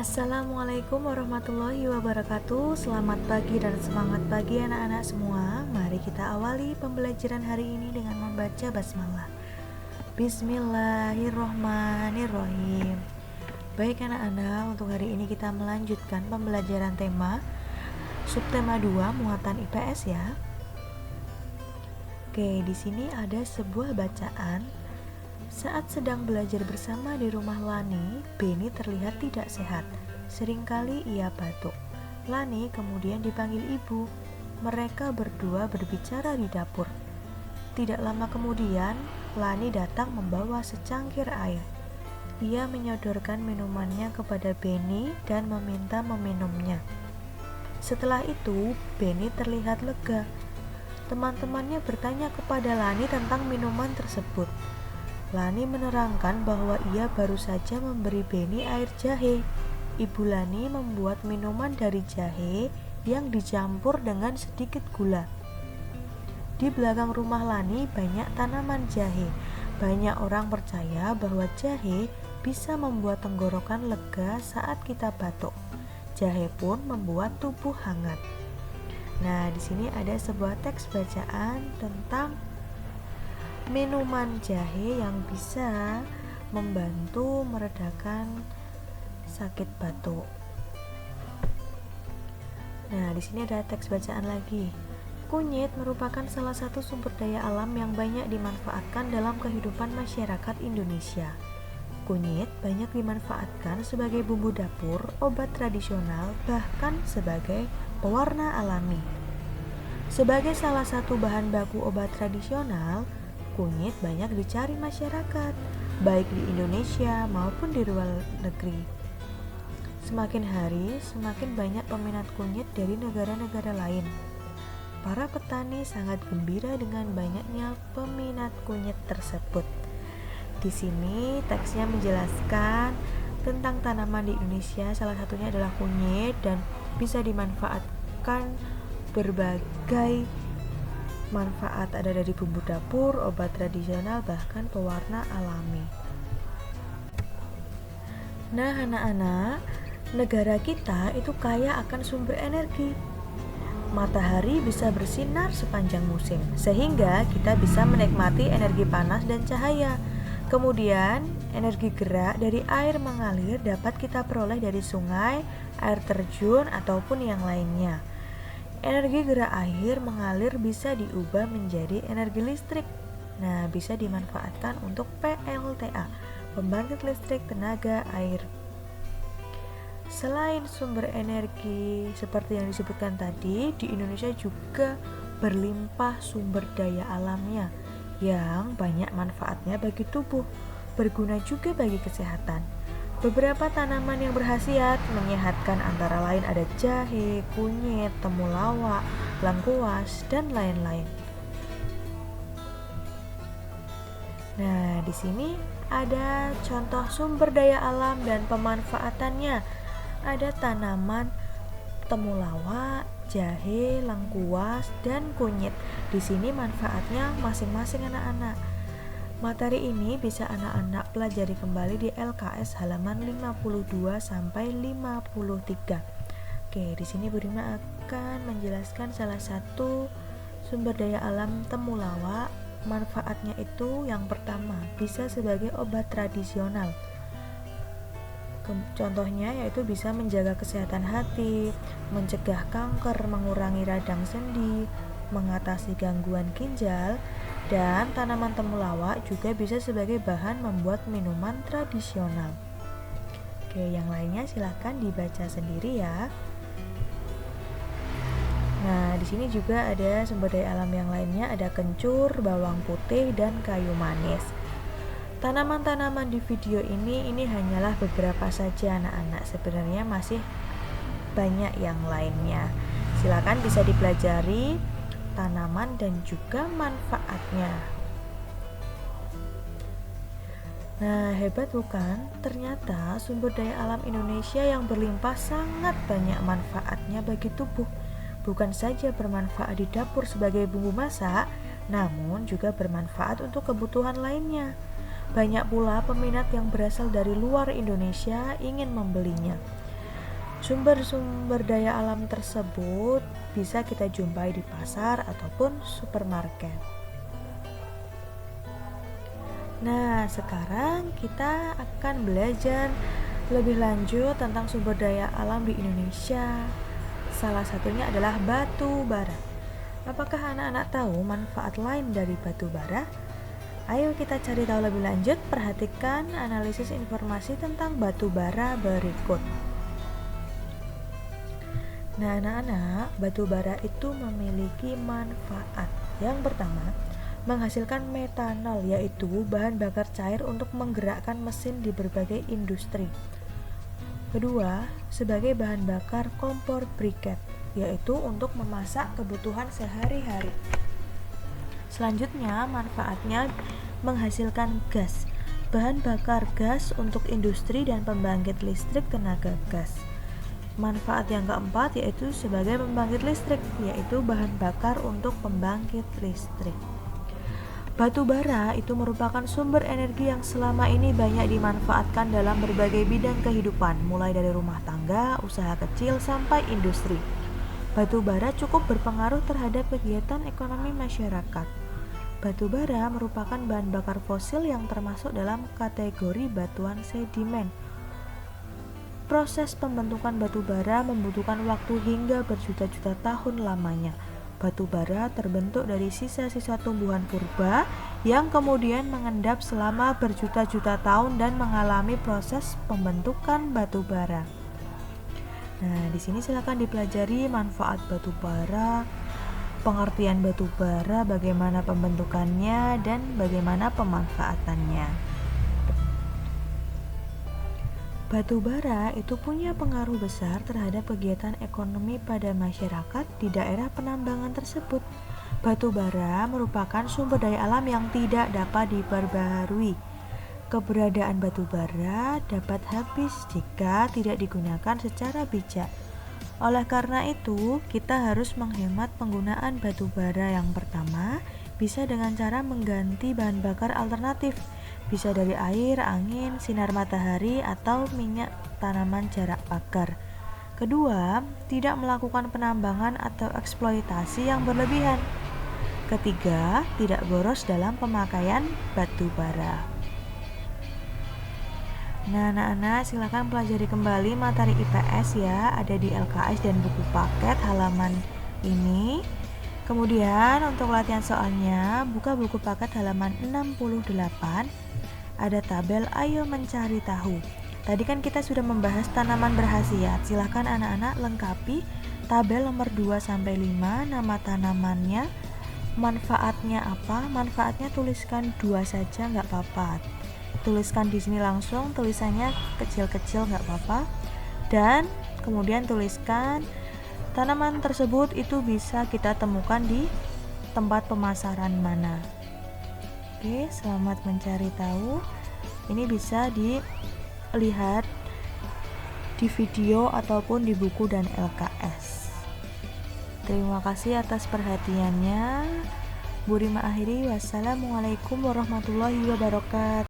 Assalamualaikum warahmatullahi wabarakatuh. Selamat pagi dan semangat pagi anak-anak semua. Mari kita awali pembelajaran hari ini dengan membaca basmalah. Bismillahirrohmanirrohim. Baik anak-anak, untuk hari ini kita melanjutkan pembelajaran tema subtema 2 muatan IPS ya. Oke, di sini ada sebuah bacaan. Saat sedang belajar bersama di rumah Lani, Beni terlihat tidak sehat. Seringkali ia batuk. Lani kemudian dipanggil ibu. Mereka berdua berbicara di dapur. Tidak lama kemudian, Lani datang membawa secangkir air. Ia menyodorkan minumannya kepada Beni dan meminta meminumnya. Setelah itu, Beni terlihat lega. Teman-temannya bertanya kepada Lani tentang minuman tersebut. Lani menerangkan bahwa ia baru saja memberi Beni air jahe. Ibu Lani membuat minuman dari jahe yang dicampur dengan sedikit gula. Di belakang rumah Lani banyak tanaman jahe. Banyak orang percaya bahwa jahe bisa membuat tenggorokan lega saat kita batuk. Jahe pun membuat tubuh hangat. Nah, di sini ada sebuah teks bacaan tentang minuman jahe yang bisa membantu meredakan sakit batuk. Nah, di sini ada teks bacaan lagi. Kunyit merupakan salah satu sumber daya alam yang banyak dimanfaatkan dalam kehidupan masyarakat Indonesia. Kunyit banyak dimanfaatkan sebagai bumbu dapur, obat tradisional, bahkan sebagai pewarna alami. Sebagai salah satu bahan baku obat tradisional, kunyit banyak dicari masyarakat, baik di Indonesia maupun di luar negeri. Semakin hari, semakin banyak peminat kunyit dari negara-negara lain. Para petani sangat gembira dengan banyaknya peminat kunyit tersebut. Di sini teksnya menjelaskan tentang tanaman di Indonesia, salah satunya adalah kunyit dan bisa dimanfaatkan berbagai manfaat, ada dari bumbu dapur, obat tradisional, bahkan pewarna alami. Nah anak-anak, negara kita itu kaya akan sumber energi. Matahari bisa bersinar sepanjang musim, sehingga kita bisa menikmati energi panas dan cahaya. Kemudian, energi gerak dari air mengalir dapat kita peroleh dari sungai, air terjun, ataupun yang lainnya. Energi gerak air mengalir bisa diubah menjadi energi listrik. Nah, bisa dimanfaatkan untuk PLTA, pembangkit listrik tenaga air. Selain sumber energi seperti yang disebutkan tadi, di Indonesia juga berlimpah sumber daya alamnya yang banyak manfaatnya bagi tubuh, berguna juga bagi kesehatan. Beberapa tanaman yang berkhasiat menyehatkan antara lain ada jahe, kunyit, temulawak, lengkuas, dan lain-lain. Nah, di sini ada contoh sumber daya alam dan pemanfaatannya. Ada tanaman temulawak, jahe, lengkuas, dan kunyit. Di sini manfaatnya masing-masing anak-anak. Materi ini bisa anak-anak pelajari kembali di LKS halaman 52 sampai 53. Oke, di sini Bu Rima akan menjelaskan salah satu sumber daya alam temulawak. Manfaatnya itu yang pertama, bisa sebagai obat tradisional. Contohnya yaitu bisa menjaga kesehatan hati, mencegah kanker, mengurangi radang sendi, mengatasi gangguan ginjal, dan tanaman temulawak juga bisa sebagai bahan membuat minuman tradisional. Oke, yang lainnya silahkan dibaca sendiri ya. Nah, di sini juga ada sumber daya alam yang lainnya, ada kencur, bawang putih, dan kayu manis. Tanaman-tanaman di video ini hanyalah beberapa saja anak-anak, sebenarnya masih banyak yang lainnya. Silakan bisa dipelajari tanaman dan juga manfaatnya. Nah, hebat bukan? Ternyata sumber daya alam Indonesia yang berlimpah sangat banyak manfaatnya bagi tubuh. Bukan saja bermanfaat di dapur sebagai bumbu masak, namun juga bermanfaat untuk kebutuhan lainnya. Banyak pula peminat yang berasal dari luar Indonesia ingin membelinya. Sumber-sumber daya alam tersebut bisa kita jumpai di pasar ataupun supermarket. Nah, sekarang kita akan belajar lebih lanjut tentang sumber daya alam di Indonesia. Salah satunya adalah batu bara. Apakah anak-anak tahu manfaat lain dari batu bara? Ayo kita cari tahu lebih lanjut. Perhatikan analisis informasi tentang batu bara berikut. Nah, anak-anak, batu bara itu memiliki manfaat. Yang pertama, menghasilkan metanol, yaitu bahan bakar cair untuk menggerakkan mesin di berbagai industri. Kedua, sebagai bahan bakar kompor briket, yaitu untuk memasak kebutuhan sehari-hari. Selanjutnya, manfaatnya menghasilkan gas, bahan bakar gas untuk industri dan pembangkit listrik tenaga gas. Manfaat yang keempat yaitu sebagai pembangkit listrik, yaitu bahan bakar untuk pembangkit listrik. Batu bara itu merupakan sumber energi yang selama ini banyak dimanfaatkan dalam berbagai bidang kehidupan, mulai dari rumah tangga, usaha kecil, sampai industri. Batu bara cukup berpengaruh terhadap kegiatan ekonomi masyarakat. Batu bara merupakan bahan bakar fosil yang termasuk dalam kategori batuan sedimen. Proses pembentukan batu bara membutuhkan waktu hingga berjuta-juta tahun lamanya. Batu bara terbentuk dari sisa-sisa tumbuhan purba yang kemudian mengendap selama berjuta-juta tahun dan mengalami proses pembentukan batu bara. Nah, di sini silakan dipelajari manfaat batu bara, pengertian batu bara, bagaimana pembentukannya, dan bagaimana pemanfaatannya. Batu bara itu punya pengaruh besar terhadap kegiatan ekonomi pada masyarakat di daerah penambangan tersebut. Batu bara merupakan sumber daya alam yang tidak dapat diperbaharui. Keberadaan batu bara dapat habis jika tidak digunakan secara bijak. Oleh karena itu, kita harus menghemat penggunaan batu bara. Yang pertama, bisa dengan cara mengganti bahan bakar alternatif. Bisa dari air, angin, sinar matahari, atau minyak tanaman jarak pagar. Kedua, tidak melakukan penambangan atau eksploitasi yang berlebihan. Ketiga, tidak boros dalam pemakaian batu bara. Nah, anak-anak, silakan pelajari kembali materi IPS ya, ada di LKS dan buku paket halaman ini. Kemudian untuk latihan soalnya, buka buku paket halaman 68. Ada tabel ayo mencari tahu. Tadi kan kita sudah membahas tanaman berkhasiat. Silahkan anak-anak lengkapi tabel nomor 2-5, nama tanamannya, manfaatnya apa. Manfaatnya tuliskan 2 saja nggak apa-apa. Tuliskan di sini langsung, tulisannya kecil-kecil nggak apa-apa. Dan kemudian tuliskan tanaman tersebut itu bisa kita temukan di tempat pemasaran mana. Oke, selamat mencari tahu. Ini bisa dilihat di video ataupun di buku dan LKS. Terima kasih atas perhatiannya. Bu Rima akhiri, wassalamualaikum warahmatullahi wabarakatuh.